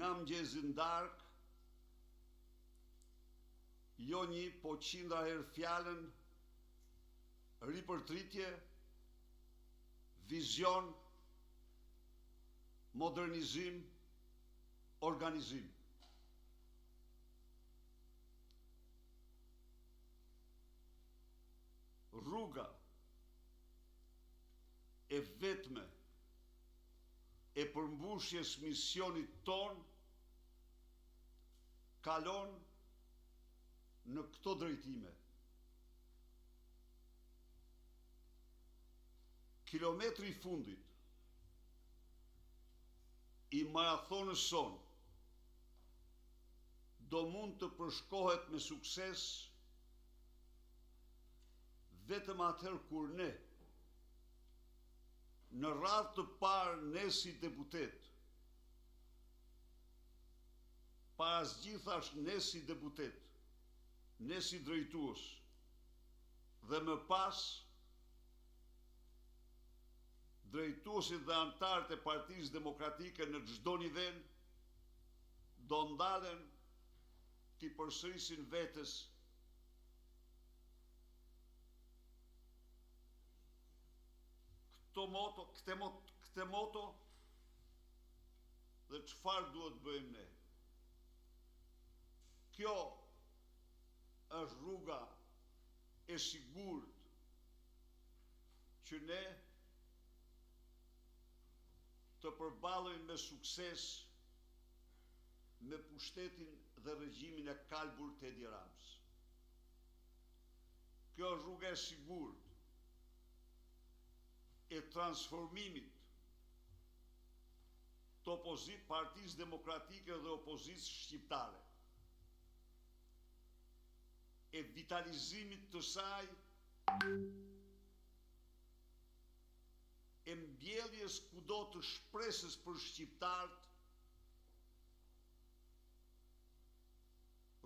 Nga mëngjesi darkë, jo një, po 100 herë fjalën, ripërtritje, vizion, modernizim, organizim. Rruga e vetme e përmbushjes misionit ton kalon në këto drejtime. Kilometri i fundit i marathonës son do mund të përshkohet me sukses vetëm atëherë kur ne, në radhë të parë ne si deputet, para zgjithash ne si deputet, ne si drejtues, dhe më pas drejtuesit dhe anëtarët e Partisë Demokratike në çdo nivel do ndalen t'i përsërisin vetes këtë moto dhe çfarë duhet bëjmë ne. Kjo është rruga e sigurt që ne të përballojmë me sukses me pushtetin dhe regjimin e kalbur të Edi Ramës. Kjo është rruga e sigurt e transformimit të Partisë Demokratike dhe opozitës shqiptare, e vitalizimit të saj, e mbjelljes kudo të shpresës për shqiptarët,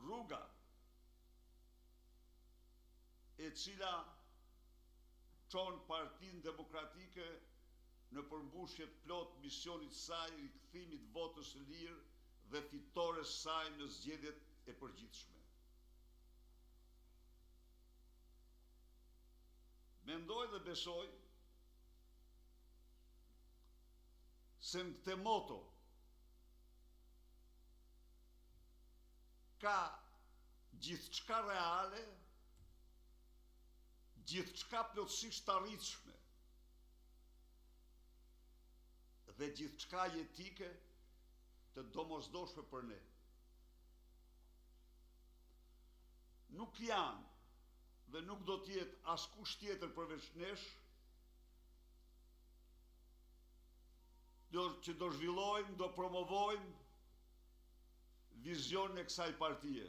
rruga e cila çon Partinë Demokratike në përmbushjet plot misionit saj, rikthimit votës së lirë dhe fitores saj në zgjedhjet e përgjithshme. Mendoj dhe besoj se në këtë moto ka gjithçka reale, gjithçka plotësisht të arritshme dhe gjithçka jetike të domosdoshme për ne. Nuk janë dhe nuk do t'jetë askush tjetër përveç nesh që do zhvillojmë, do promovojmë vizionin e kësaj partie.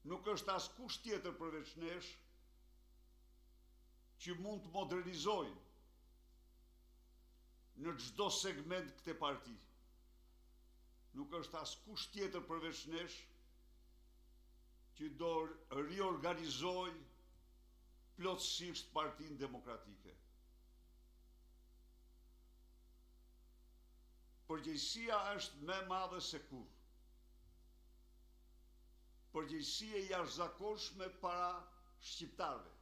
Nuk është askush tjetër përveç nesh që mund të modernizojnë në çdo segment këtë parti. Nuk është askush tjetër përveç nesh që do riorganizojë plotësisht Partinë Demokratike. Përgjegjësia është më e madhe se kurrë. Përgjegjësia e jashtëzakonshme para shqiptarëve.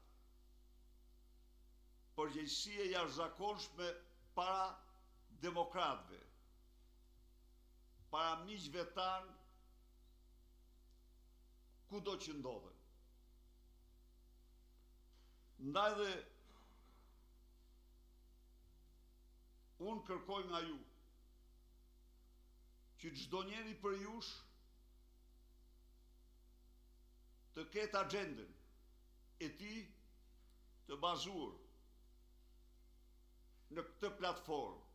Përgjegjësia e jashtëzakonshme para demokratëve, para miqve tanë, kudo që ndodhen. Ndaj dhe unë kërkoj nga ju që çdo njeri për jush të ketë agjendën e tij të bazuar në këtë platformë.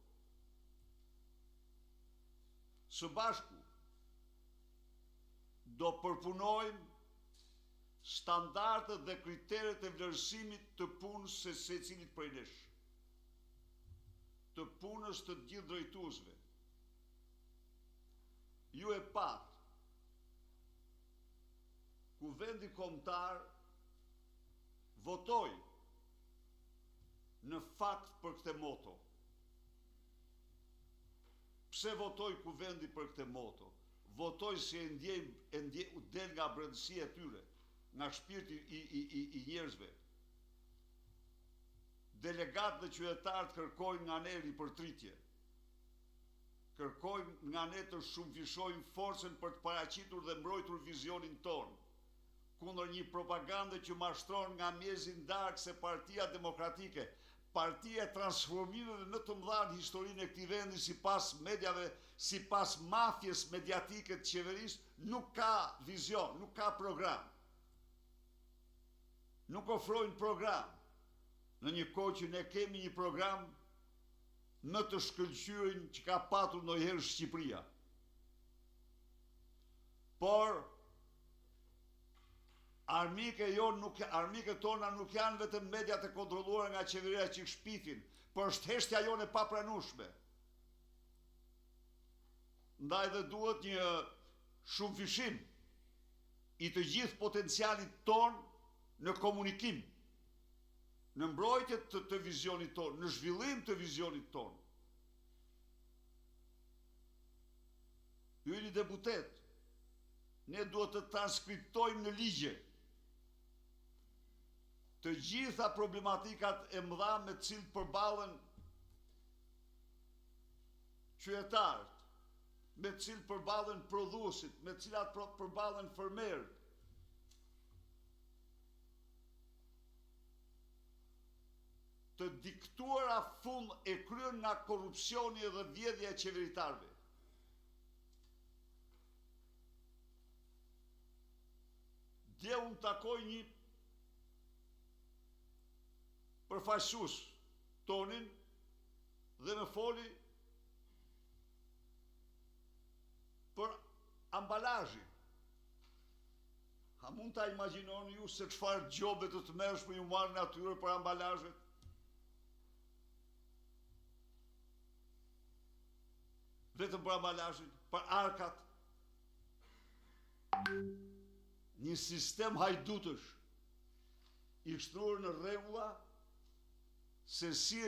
Së bashku do përpunojmë standardet dhe kriteret e vlerësimit të punës së secilit prej nesh, të punës të gjithë drejtuesve. Ju e pat Kuvendi Kombëtar votoi në fakt për këtë moto. Pse votoj kuvendi për këtë moto? Votoj si u del nga brendësia e tyre, nga shpirti i njerëzve. Delegatë dhe qytetarët kërkojnë nga ne ripërtritje. Kërkojnë nga ne të shumëfishojmë forcën për të paraqitur dhe mbrojtur vizionin tonë, kundër një propagandë që mashtron nga mjezi ndarkë se Partia Demokratike, partia e transformimeve më të mëdha në historinë e këtij vendi sipas mediave, sipas mafjes mediatike të qeverisë, nuk ka vizion, nuk ka program. Nuk ofrojnë program. Në një kohë që ne kemi një program më të shkëlqyrin që ka patur ndonjëherë Shqipëria. Por armikët tona nuk janë vetëm mediat e kontrolluara nga qeveria që shpifin, por është heshtja jonë e papranueshme. Ndaj dhe duhet një shumëfishim i të gjithë potencialit ton në komunikim, në mbrojtje të vizionit ton, në zhvillim të vizionit ton. Ju jeni deputet, ne duhet të transkriptojmë në ligje të gjitha problematikat e mëdha me të cilët përballen qytetarët, me të cilët përballen prodhuesit, me të cilat përballen fermerët. Të diktuara fund e kryen nga korrupsioni dhe vjedhja e qeveritarëve. Dje unë takoj një përfaqësues tonin dhe më foli për ambalazhin. A mund ta imagjinoni ju se çfarë gjobe të mërshme ju marrin atyre për ambalazhet? Vetëm për ambalazhin, për arkat. Një sistem hajdutësh i shtruar në rregulla se si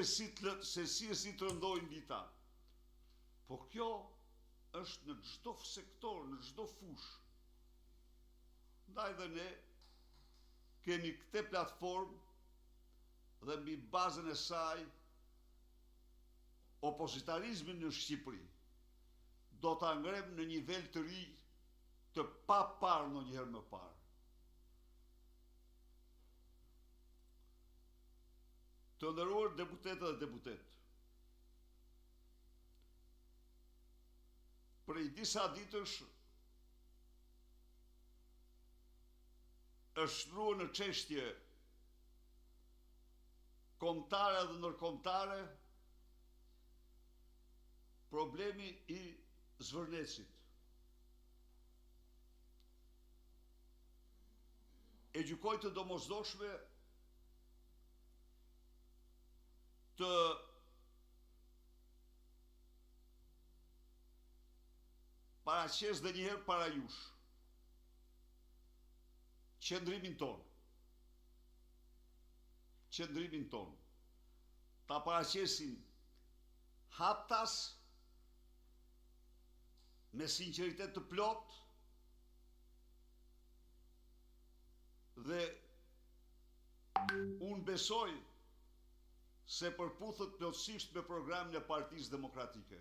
të rëndojnë mbi ta. Po kjo është në çdo sektor, në çdo fushë. Ndaj dhe ne kemi këtë platformë dhe mbi bazën e saj opozitarizmin në Shqipëri do ta ngrem në nivel të ri të pa parë ndonjëherë më parë. Të nderuar deputetë dhe deputet, prej disa ditësh është shkruar në çështje kombëtare dhe ndërkombëtare problemi i Zvërnecit. E gjykoj të domosdoshme të paraqes dhe njëherë para jush qëndrimin ton. Ta paraqesim haptas me sinqeritet të plot dhe unë besoj se përputhet plotësisht me programin e Partisë Demokratike.